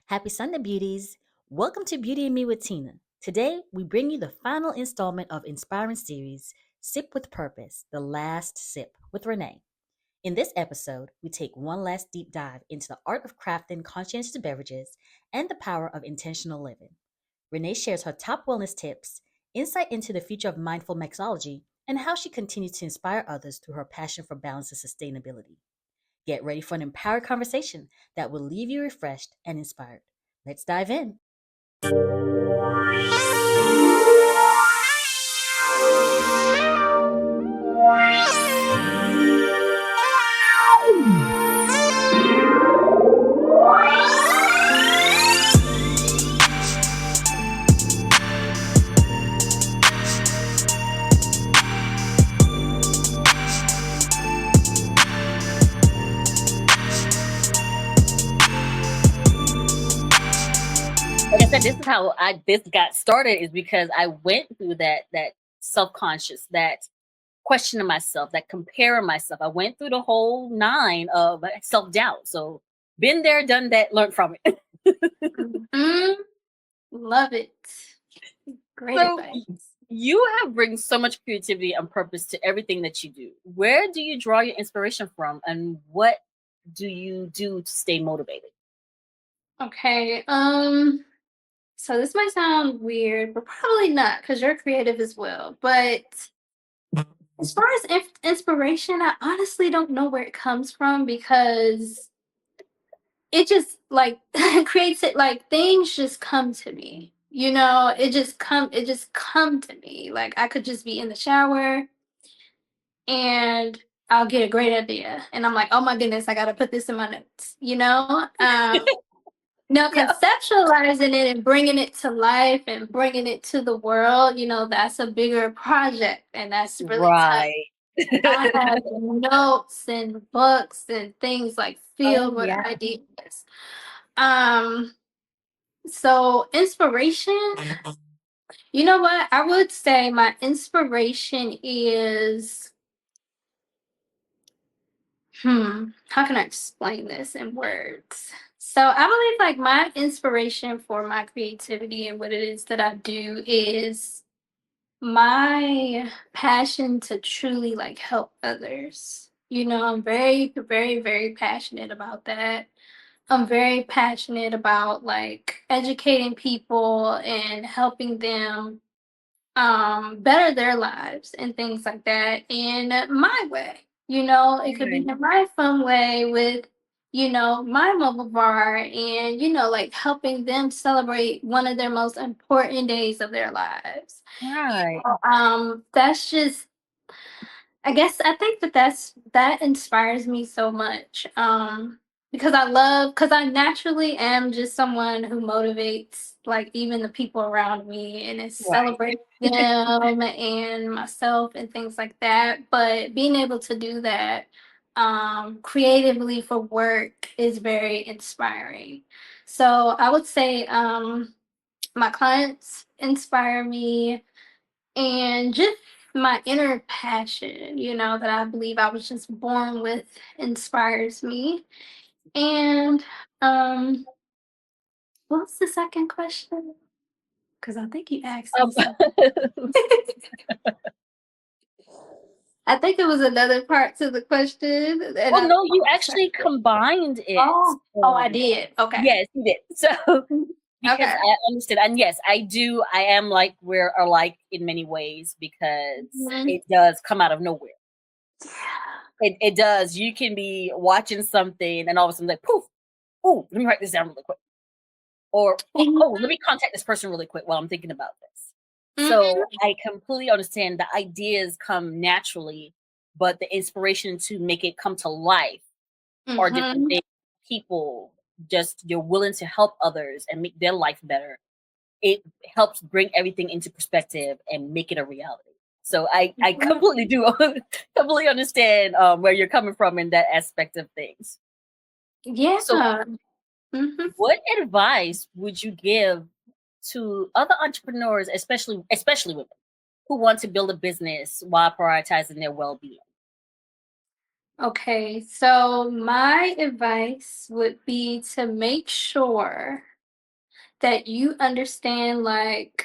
Happy Sunday, beauties! Welcome to Beauty and Me with Tina. Today, we bring you the final installment of Inspiring Series, Sip with Purpose, The Last Sip with Renee. In this episode, we take one last deep dive into the art of crafting conscientious beverages and the power of intentional living. Renee shares her top wellness tips, insight into the future of mindful mixology, and how she continues to inspire others through her passion for balance and sustainability. Get ready for an empowered conversation that will leave you refreshed and inspired. Let's dive in. Like I said, this is how this got started is because I went through that self-conscious, that questioning myself, that comparing myself. I went through the whole nine of self-doubt. So been there, done that, learned from it. Mhm. Love it. Great So advice. you have bring so much creativity and purpose to everything that you do. Where do you draw your inspiration from, and what do you do to stay motivated? Okay. So this might sound weird, but probably not because you're creative as well. But as far as inspiration, I honestly don't know where it comes from because it just like creates it like things just come to me. It just come to me. Like I could just be in the shower and I'll get a great idea. And I'm like, oh my goodness, I gotta put this in my notes. No, Yeah. conceptualizing it and bringing it to life and bringing it to the world, that's a bigger project and that's really tough. Right. I have notes and books and things like Oh filled with yeah. ideas. Um, so inspiration, you know what? I would say my inspiration is how can I explain this in words? So I believe like my inspiration for my creativity and what it is that I do is my passion to truly like help others. I'm very, very, very passionate about that. I'm very passionate about like educating people and helping them better their lives and things like that in my way. It could be Right. in my fun way with my mobile bar and like helping them celebrate one of their most important days of their lives. Right. That's just, I guess I think that inspires me so much. Because I naturally am just someone who motivates like even the people around me and it's Right. celebrating them and myself and things like that. But being able to do that creatively for work is very inspiring. So I would say my clients inspire me and just my inner passion, that I believe I was just born with inspires me. And um, what's the second question? Because I think you asked me Um, something. I think it was another part to the question, and well, I no, you lost actually track. combined it. Oh, I did. Okay. Yes, you did. So because Okay. I understood, and yes, I do. I am like we're alike in many ways because Mhm. it does come out of nowhere. Yeah. It does. You can be watching something, and all of a sudden, like poof! Oh, let me write this down really quick. Or oh, let me contact this person really quick while I'm thinking about this. So Mhm. I completely understand the ideas come naturally, but the inspiration to make it come to life or different Mhm. things, people just you're willing to help others and make their life better. It helps bring everything into perspective and make it a reality. So I Mhm. completely do completely understand where you're coming from in that aspect of things. So Yeah. Mhm. what advice would you give to other entrepreneurs, especially women who want to build a business while prioritizing their well-being? Okay, so my advice would be to make sure. that you understand like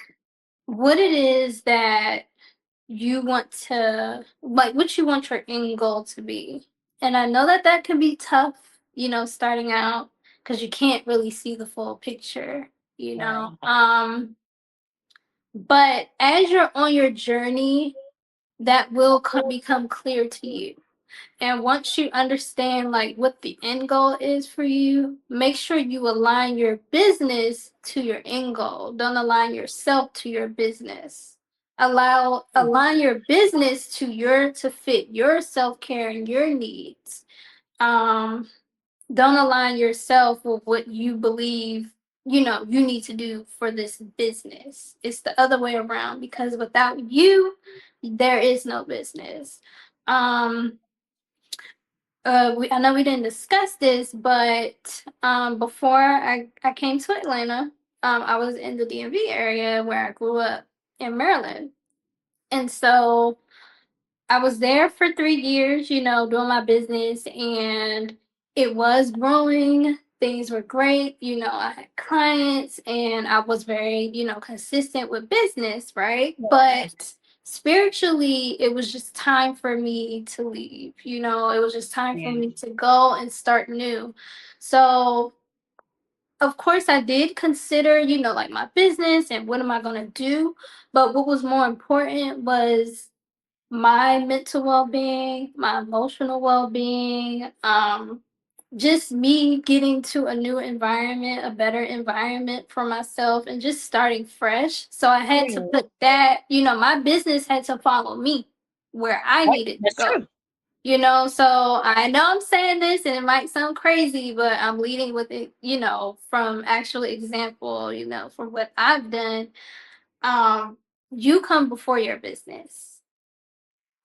what it is that you want to like, what you want your end goal to be. And I know that that can be tough, starting out, because you can't really see the full picture, you Right. know. But as you're on your journey, that will become clear to you. And once you understand like what the end goal is for you, make sure you align your business to your end goal. Don't align yourself to your business. Align your business to fit your self-care and your needs. Um don't align yourself with what you believe you need to do for this business. It's the other way around, because without you, there is no business. um I know we didn't discuss this, but before I came to Atlanta, I was in the DMV area where I grew up in Maryland. And so I was there for 3 years, doing my business, and it was growing. Things were great. I had clients, and I was very, consistent with business, right? But spiritually, it was just time for me to leave. It was just time for Yeah. me to go and start new. So, of course, I did consider, like my business and what am I going to do. But what was more important was my mental well-being, my emotional well-being, just me getting to a new environment, a better environment for myself, and just starting fresh. So I had to put that, my business had to follow me where I Right. needed to That's go. true. So I know I'm saying this and it might sound crazy, but I'm leading with it, from actual example, from what I've done. Um, you come before your business.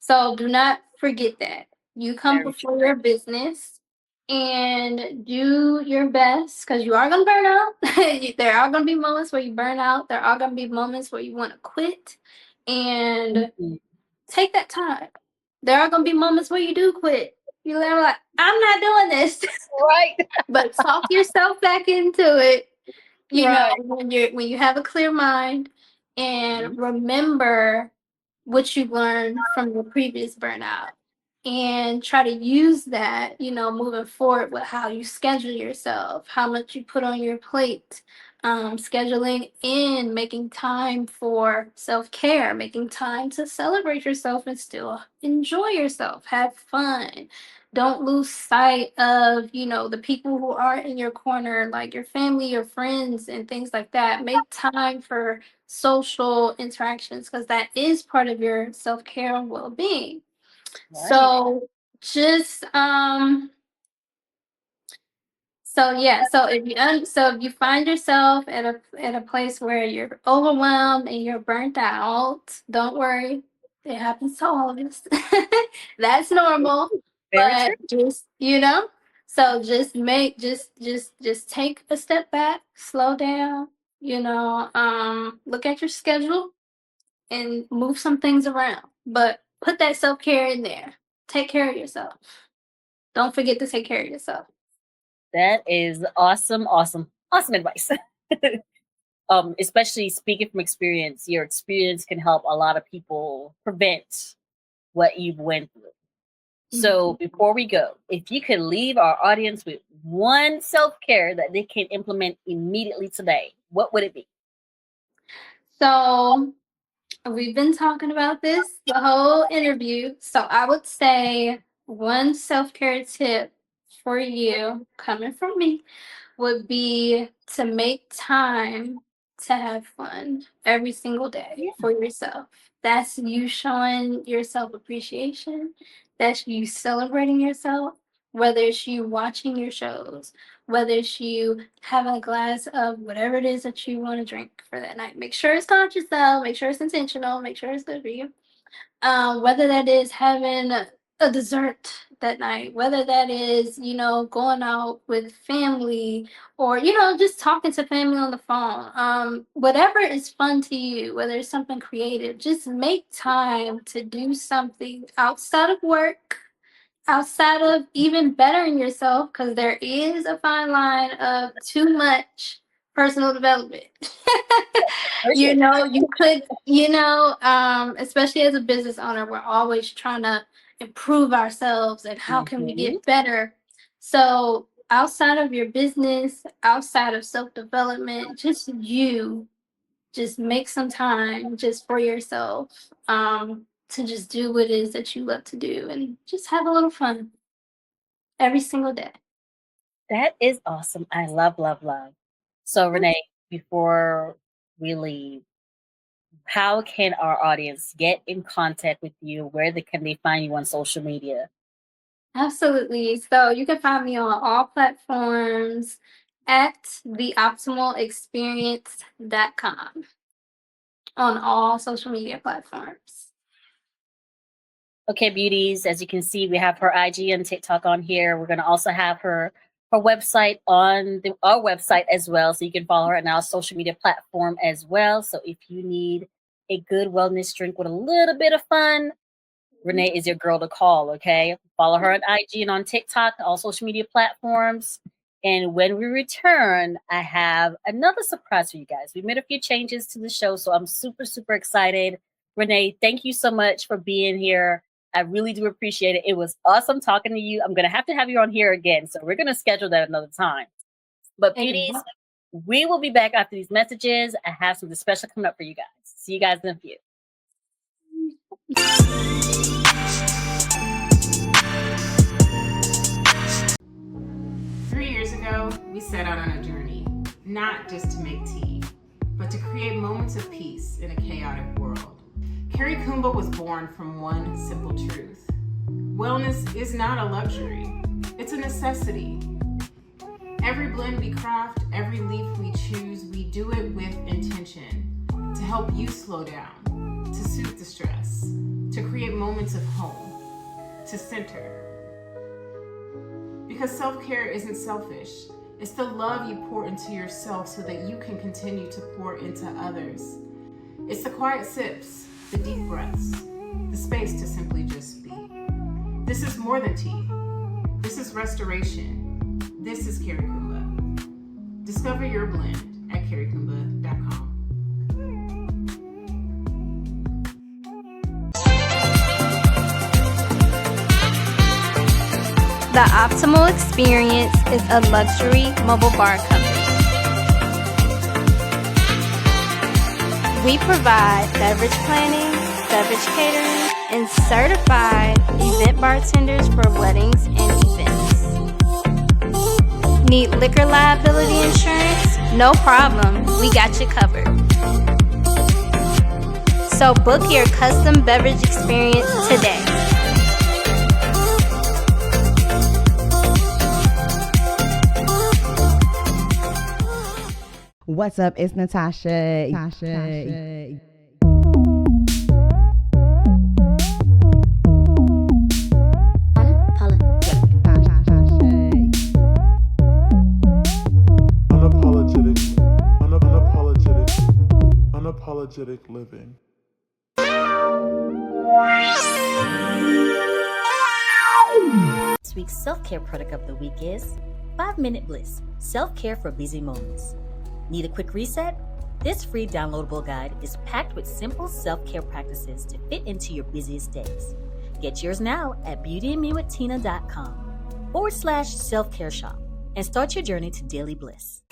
So do not forget that. You come Very true. before your business and do your best, because you are going to burn out. There are going to be moments where you burn out. There are going to be moments where you want to quit, and Mhm. take that time. There are going to be moments where you do quit. You're like, I'm not doing this. Right. But talk yourself back into it, Right. when you have a clear mind, Mhm. and remember what you learned from your previous burnout, and try to use that, moving forward with how you schedule yourself, how much you put on your plate, scheduling in, making time for self-care, making time to celebrate yourself and still enjoy yourself, have fun. Don't lose sight of, the people who are in your corner, like your family, your friends, and things like that. Make time for social interactions, because that is part of your self-care and well-being. Right. So just so yeah, so if you find yourself at a place where you're overwhelmed and you're burnt out, don't worry. It happens to all of us. That's normal. Very true. But just take a step back, slow down, look at your schedule and move some things around. But put that self-care in there. Take care of yourself. Don't forget to take care of yourself. That is awesome, awesome, awesome advice. Especially speaking from experience, your experience can help a lot of people prevent what you've went through. So Mhm. before we go, if you could leave our audience with one self-care that they can implement immediately today, what would it be? So we've been talking about this the whole interview. So I would say one self-care tip for you, coming from me, would be to make time to have fun every single day Yeah. for yourself. That's you showing yourself appreciation. That's you celebrating yourself, whether it's you watching your shows, whether it's you having a glass of whatever it is that you want to drink for that night. Make sure it's conscious though, make sure it's intentional, make sure it's good for you. Whether that is having a dessert that night, whether that is, going out with family, or, just talking to family on the phone. Whatever is fun to you, whether it's something creative, just make time to do something outside of work, outside of even bettering yourself, because there is a fine line of too much personal development. Appreciate it. You could, especially as a business owner, we're always trying to improve ourselves and how can we Mhm. get better. So outside of your business, outside of self-development, just make some time just for yourself, to just do what it is that you love to do and just have a little fun every single day. That is awesome. I love, love, love. So, Renee, before we leave, how can our audience get in contact with you? Where can they find you on social media? Absolutely. So you can find me on all platforms at theoptimalexperience.com on all social media platforms. Okay, beauties. As you can see, we have her IG and TikTok on here. We're going to also have her website on our website as well, so you can follow her on our social media platform as well. So if you need a good wellness drink with a little bit of fun, Renee is your girl to call. Okay, follow her on IG and on TikTok, all social media platforms. And when we return, I have another surprise for you guys. We made a few changes to the show, so I'm super, super excited. Renee, thank you so much for being here. I really do appreciate it. It was awesome talking to you. I'm going to have you on here again. So we're going to schedule that another time. But beauties, we will be back after these messages. I have something special coming up for you guys. See you guys in a few. 3 years ago, we set out on a journey, not just to make tea, but to create moments of peace in a chaotic world. Carrie Kumba was born from one simple truth. Wellness is not a luxury, it's a necessity. Every blend we craft, every leaf we choose, we do it with intention to help you slow down, to soothe the stress, to create moments of home, to center. Because self-care isn't selfish. It's the love you pour into yourself so that you can continue to pour into others. It's the quiet sips, the deep breaths, the space to simply just be. This is more than tea. This is restoration. This is Carrie Kumba. Discover your blend at carriekumba.com. The Optimal Experience is a luxury mobile bar company. We provide beverage planning, beverage catering, and certified event bartenders for weddings and events. Need liquor liability insurance? No problem, we got you covered. So book your custom beverage experience today. What's up? It's Natasha. Unapologetic living. This week's self-care product of the week is 5-Minute Bliss, self-care for busy moments. Need a quick reset? This free downloadable guide is packed with simple self-care practices to fit into your busiest days. Get yours now at beautyandmewithtina.com/self-care shop and start your journey to daily bliss.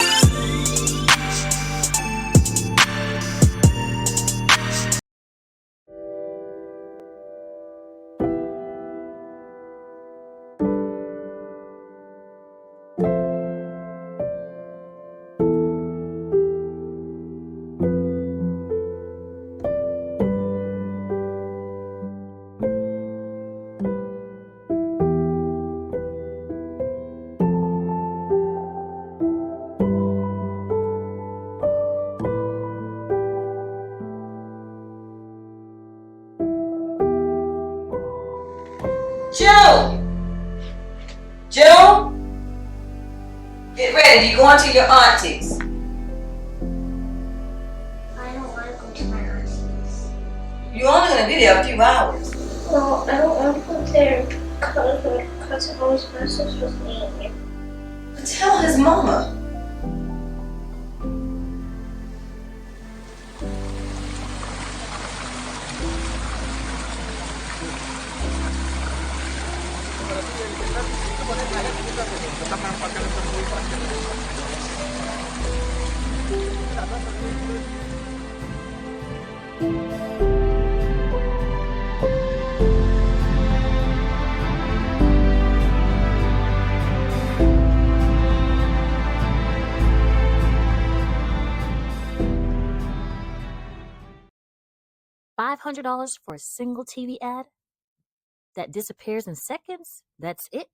June, get ready. You're going to your auntie's. I don't want to go to my auntie's. You're only going to be there a few hours. No, I don't want to go there because my cousin always messes with me. Tell his mama. $500 for a single TV ad that disappears in seconds? That's it?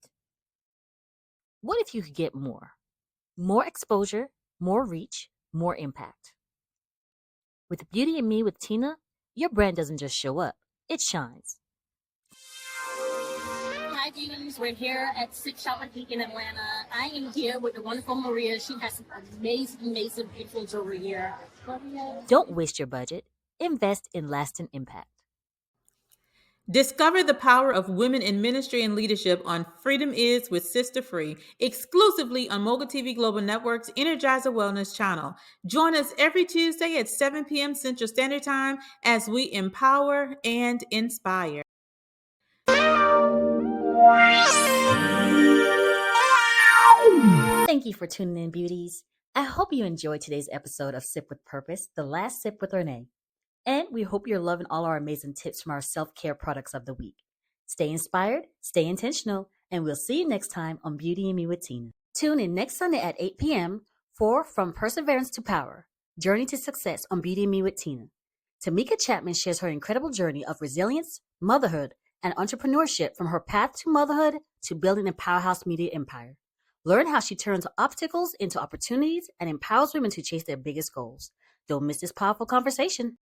What if you could get more? More exposure, more reach, more impact. With Beauty and Me with Tina, your brand doesn't just show up, it shines. Hi, beauties. We're here at Six Shop Boutique in Atlanta. I am here with the wonderful Maria. She has some amazing, beautiful jewelry here. Don't waste your budget. Invest in lasting impact. Discover the power of women in ministry and leadership on Freedom Is with Sister Free, exclusively on Mogul TV Global Network's Energizer Wellness channel. Join us every Tuesday at 7 p.m. Central Standard Time as we empower and inspire. Thank you for tuning in, beauties. I hope you enjoyed today's episode of Sip with Purpose, the last sip with Renee. And we hope you're loving all our amazing tips from our self-care products of the week. Stay inspired, stay intentional, and we'll see you next time on Beauty and Me with Tina. Tune in next Sunday at 8 p.m. for From Perseverance to Power, Journey to Success on Beauty and Me with Tina. Tamika Chapman shares her incredible journey of resilience, motherhood, and entrepreneurship from her path to motherhood to building a powerhouse media empire. Learn how she turns obstacles into opportunities and empowers women to chase their biggest goals. Don't miss this powerful conversation.